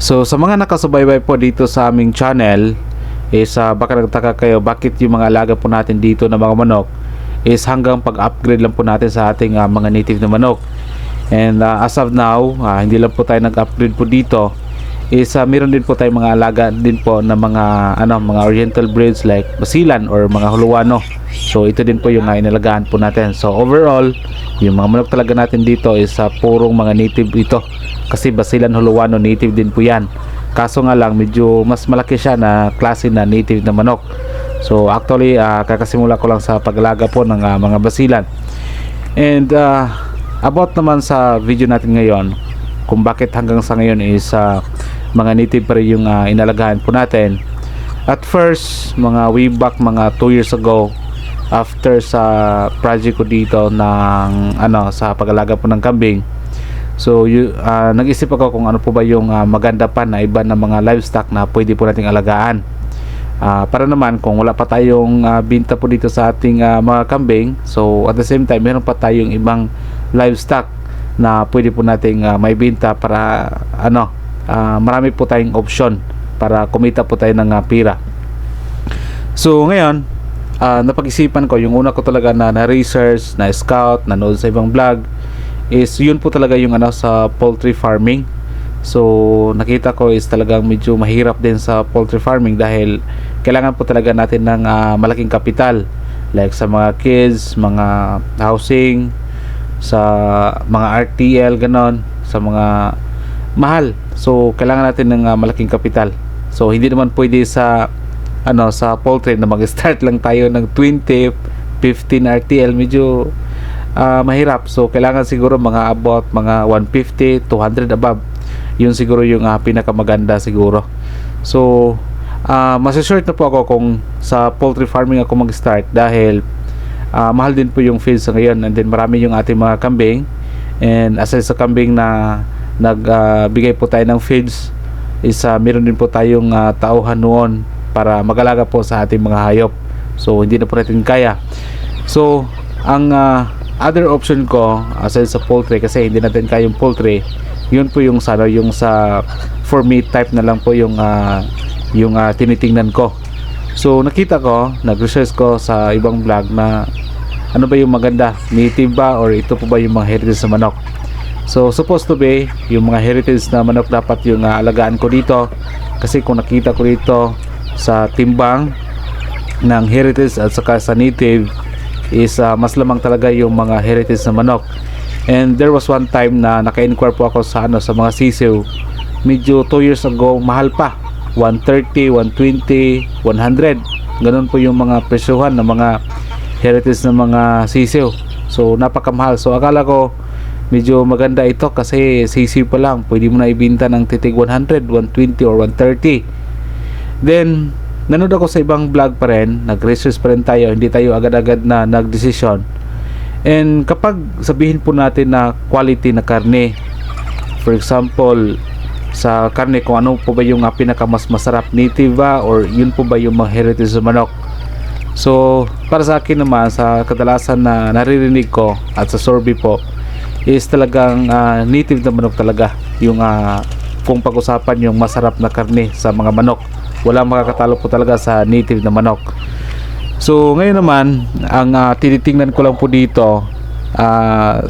So sa mga nakasubaybay po dito sa aming channel is baka nagtaka kayo bakit yung mga alaga po natin dito na mga manok is hanggang pag-upgrade lang po natin sa ating mga native na manok. And as of now, hindi lang po tayo nag-upgrade po dito, is meron din po tayong mga alaga din po na mga oriental breeds like basilan or mga huluano. So ito din po yung inalagaan po natin. So overall, yung mga manok talaga natin dito is purong mga native ito. Kasi basilan huluano native din po yan. Kaso nga lang medyo mas malaki siya na klase na native na manok. So actually kakasimula ko lang sa pag-alaga po ng mga basilan. And about naman sa video natin ngayon, kung bakit hanggang sa ngayon is mga native pa rin yung inalagaan po natin. At first, mga way back mga 2 years ago, after sa project ko dito ng sa pag-alaga po ng kambing, so nag-isip ako kung ano po ba yung maganda pa na iba na mga livestock na pwede po nating alagaan. Para naman kung wala pa tayong binta po dito sa ating mga kambing, so at the same time meron pa tayong ibang livestock na pwede po nating may binta para marami po tayong option para kumita po tayo ng pira. So ngayon, napag-isipan ko, yung una ko talaga na research, na scout, nanood sa ibang vlog is yun po talaga yung sa poultry farming. So nakita ko is talagang medyo mahirap din sa poultry farming dahil kailangan po talaga natin ng malaking kapital, like sa mga kids, mga housing, sa mga RTL, ganon, sa mga mahal. So kailangan natin ng malaking kapital. So hindi naman pwede sa sa poultry na mag-start lang tayo ng 20, 15 RTL, medyo mahirap. So kailangan siguro mga about mga 150, 200 above. Yun siguro yung pinakamaganda siguro. So masasure na po ako kung sa poultry farming ako mag-start dahil mahal din po yung feeds sa ngayon, and then marami yung ating mga kambing, and aside sa kambing na nagbigay po tayo ng feeds is meron din po tayong tauhan noon para mag-alaga po sa ating mga hayop. So hindi na po natin kaya. So ang other option ko aside sa poultry, kasi hindi natin kaya yung poultry, yun po yung sa for meat type na lang po yung tinitingnan ko. So nakita ko, nag-research ko sa ibang vlog na ano ba yung maganda, native ba or ito po ba yung mga heritage na manok. So supposed to be yung mga heritage na manok dapat yung alagaan ko dito, kasi kung nakita ko dito sa timbang ng heritage at saka sa native is mas lamang talaga yung mga heritage na manok. And there was one time na naka-inquire po ako sa sa mga sisiw. Medyo 2 years ago, mahal pa, 130, 120, 100. Ganun po yung mga presyuhan ng mga heritage na mga sisiw. So napakamahal. So akala ko medyo maganda ito kasi sisiw pa lang, pwede mo na ibinta ng titig 100, 120 or 130. Then nanood ako sa ibang vlog pa rin, nag-research pa rin tayo, hindi tayo agad-agad na nag-decision. And kapag sabihin po natin na quality na karne, for example sa karne, kung ano po ba yung pinakamas masarap, native ba or yun po ba yung mga heritage sa manok. So para sa akin naman, sa kadalasan na naririnig ko at sa survey po is talagang native na manok talaga yung kung pag-usapan yung masarap na karne sa mga manok. Walang makakatalo po talaga sa native na manok. So ngayon naman, ang tinitingnan ko lang po dito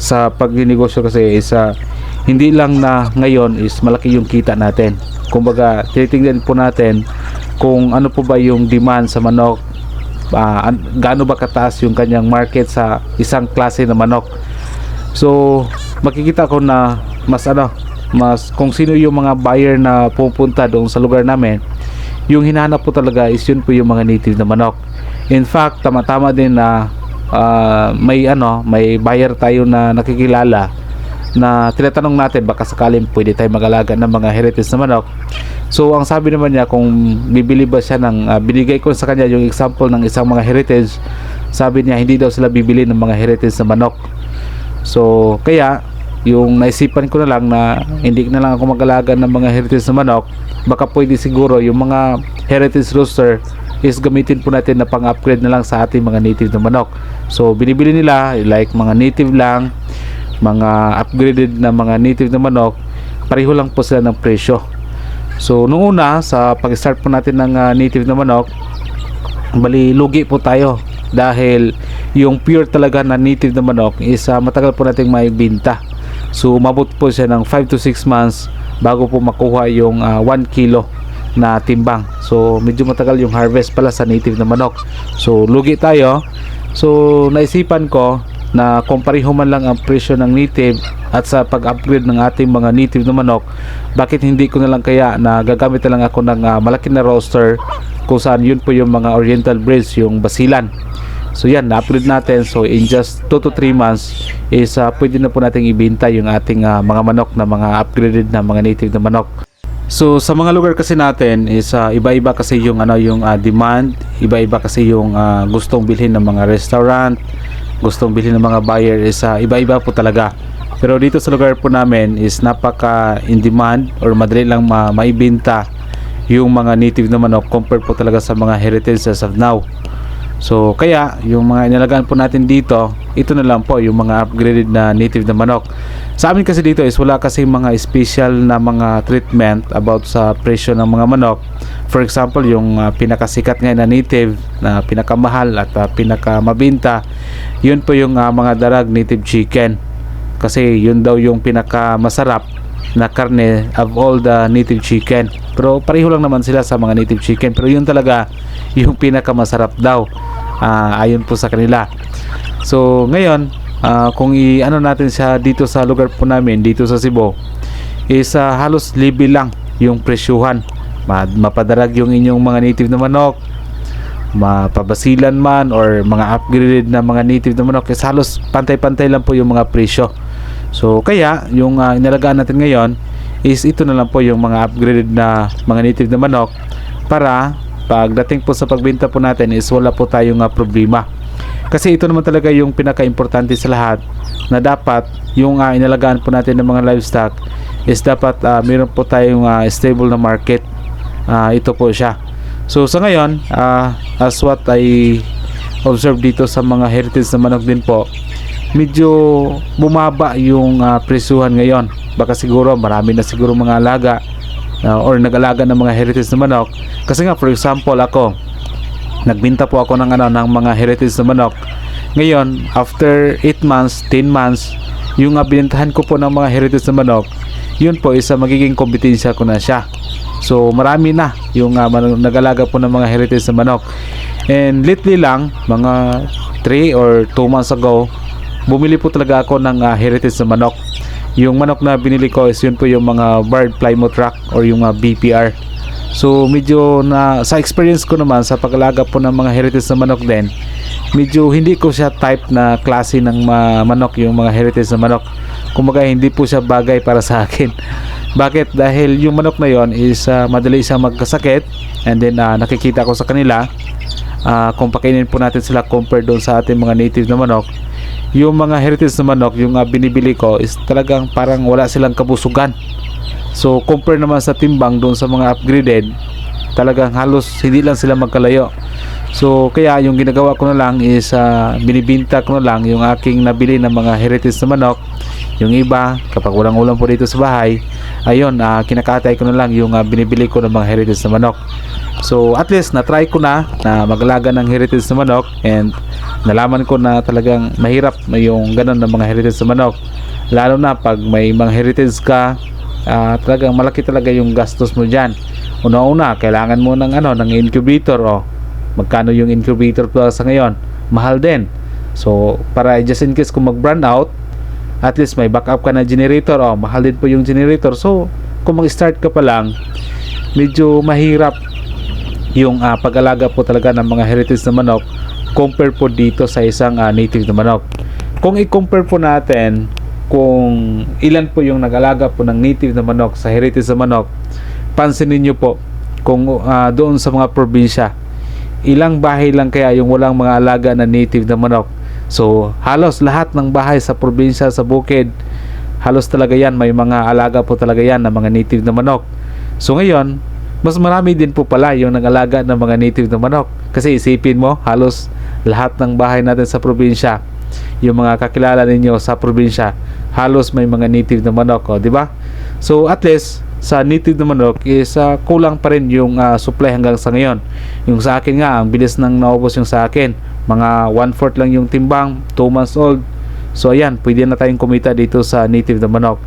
sa pag-negosyo kasi is hindi lang na ngayon is malaki yung kita natin. Kumbaga tinitingnan po natin kung ano po ba yung demand sa manok, gaano ba kataas yung kanyang market sa isang klase na manok. So makikita ko na mas kung sino yung mga buyer na pupunta doon sa lugar namin, yung hinahanap po talaga is yun po yung mga native na manok. In fact, tama-tama din na may buyer tayo na nakikilala na tinatanong natin baka sakaling pwede tayo mag-alaga ng mga heritage na manok. So ang sabi naman niya kung bibili ba siya ng binigay ko sa kanya yung example ng isang mga heritage, sabi niya hindi daw sila bibili ng mga heritage na manok. So kaya yung naisipan ko na lang na hindi na lang ako mag-alaga ng mga heritage na manok, baka pwede siguro yung mga heritage rooster is gamitin po natin na pang-upgrade na lang sa ating mga native na manok. So binibili nila like mga native lang, mga upgraded na mga native na manok, pareho lang po sila ng presyo. So noong una sa pag-start po natin ng native na manok, bali lugi po tayo dahil yung pure talaga na native na manok is matagal po nating maibenta. So umabot po siya ng 5 to 6 months bago po makuha yung 1 kilo na timbang. So medyo matagal yung harvest pala sa native na manok. So lugi tayo. So naisipan ko na kung pareho man lang ang presyo ng native at sa pag-upgrade ng ating mga native na manok, bakit hindi ko na lang kaya na gagamit na lang ako ng malaki na roaster kung saan yun po yung mga oriental breeds, yung basilan. So yan, na-upgrade natin. So in just 2 to 3 months is pwede na po natin ibenta yung ating mga manok na mga upgraded na mga native na manok. So sa mga lugar kasi natin is iba-iba kasi yung demand, iba-iba kasi yung gustong bilhin ng mga restaurant, gustong bilhin ng mga buyer is iba-iba po talaga. Pero dito sa lugar po namin is napaka in demand or madali lang maibenta yung mga native na manok compared po talaga sa mga heritage as of now. So kaya yung mga inalagaan po natin dito, ito na lang po yung mga upgraded na native na manok. Sa amin kasi dito is wala kasi mga special na mga treatment about sa presyo ng mga manok. For example, yung pinakasikat ngayon na native, na pinakamahal at pinakamabenta, yun po yung mga darag native chicken. Kasi yun daw yung pinakamasarap na karne of all the native chicken. Pero pareho lang naman sila sa mga native chicken, pero yun talaga yung pinakamasarap daw ayon po sa kanila. So ngayon kung i-ano natin siya dito sa lugar po namin dito sa Cebu is halos libre lang yung presyuhan. Mapadarag yung inyong mga native na manok, mapabasilan man or mga upgraded na mga native na manok, is halos pantay-pantay lang po yung mga presyo. So kaya yung inalagaan natin ngayon is ito na lang po yung mga upgraded na mga native na manok para pagdating po sa pagbenta po natin is wala po tayong problema. Kasi ito naman talaga yung pinaka-importante sa lahat, na dapat yung inalagaan po natin ng mga livestock is dapat meron po tayong stable na market. Ito po siya. So sa ngayon, as what I observe dito sa mga heritage na manok din po, medyo bumaba yung presyuhan ngayon. Baka siguro marami na siguro mga alaga or nag-alaga ng mga heritage na manok. Kasi nga, for example, ako nagbenta po ako ng mga heritage na manok. Ngayon, after 8 months, 10 months, yung binentahan ko po ng mga heritage na manok, yun po isa magiging kompetensya ko na siya. So marami na yung nag-alaga po ng mga heritage na manok. And lately lang, mga 3 or 2 months ago, bumili po talaga ako ng heritage na manok. Yung manok na binili ko is yun po yung mga Bird Plymouth Rock or yung BPR. So medyo sa experience ko naman sa pag-alaga po ng mga heritage na manok din, medyo hindi ko siya type na klase ng manok yung mga heritage na manok. Kumbaga hindi po siya bagay para sa akin. Bakit? Dahil yung manok na yon is madali siyang magkasakit, and then nakikita ko sa kanila kung pakainin po natin sila compared doon sa ating mga native na manok, yung mga heritage na manok yung binibili ko is talagang parang wala silang kabusugan. So compare naman sa timbang doon sa mga upgraded, talagang halos hindi lang sila magkalayo. So kaya yung ginagawa ko na lang is binibinta ko na lang yung aking nabili ng mga heritage na manok. Yung iba, kapag walang ulam po dito sa bahay, ayun, kinakatay ko na lang yung binibili ko ng mga heritage na manok. So at least na-try ko na magalaga ng heritage na manok, and nalaman ko na talagang mahirap yung ganun ng mga heritage na manok. Lalo na pag may mga heritage ka, talagang malaki talaga yung gastos mo dyan. Una-una, kailangan mo ng incubator. Magkano yung incubator sa ngayon? Mahal din. So para just in case kung mag-brand out, at least may backup ka na generator. Mahal din po yung generator. So kung mag-start ka pa lang, medyo mahirap yung pag-alaga po talaga ng mga heritage na manok compare po dito sa isang native na manok. Kung i-compare po natin kung ilan po yung nag-alaga po ng native na manok sa heritage na manok, pansinin nyo po kung doon sa mga probinsya, ilang bahay lang kaya yung walang mga alaga na native na manok. So halos lahat ng bahay sa probinsya, sa bukid, halos talaga yan, may mga alaga po talaga yan na mga native na manok. So ngayon, mas marami din po pala yung nag-alaga ng mga native na manok. Kasi isipin mo, halos lahat ng bahay natin sa probinsya, yung mga kakilala ninyo sa probinsya, halos may mga native na manok, di ba? So at least sa native na manok is kulang pa rin yung supply hanggang sa ngayon. Yung sa akin nga, ang bilis nang naubos yung sa akin. Mga 1/4 lang yung timbang, 2 months old. So ayan, pwede na tayong kumita dito sa native na manok.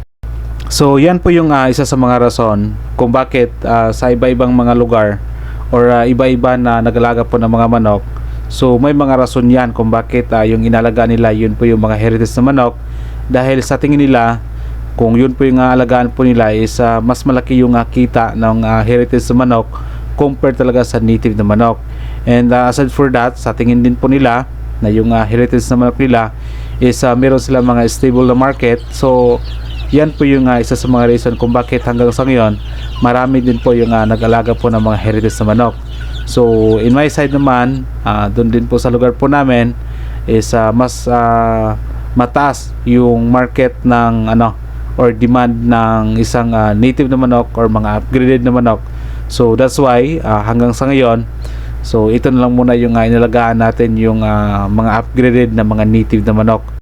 So yan po yung isa sa mga rason kung bakit sa iba-ibang mga lugar or iba-iba na nag-alaga po ng mga manok. So may mga rason yan kung bakit yung inalaga nila yun po yung mga heritage na manok, dahil sa tingin nila kung yun po yung alagaan po nila is mas malaki yung kita ng heritage na manok compared talaga sa native na manok. And aside for that, sa tingin din po nila na yung heritage na manok nila is meron sila mga stable na market. So yan po yung isa sa mga reason kung bakit hanggang sa ngayon marami din po yung nag-alaga po ng mga heritage na manok. So in my side naman, doon din po sa lugar po namin is mas mataas yung market ng or demand ng isang native na manok or mga upgraded na manok. So that's why hanggang sa ngayon, so ito na lang muna yung inalagaan natin yung mga upgraded na mga native na manok.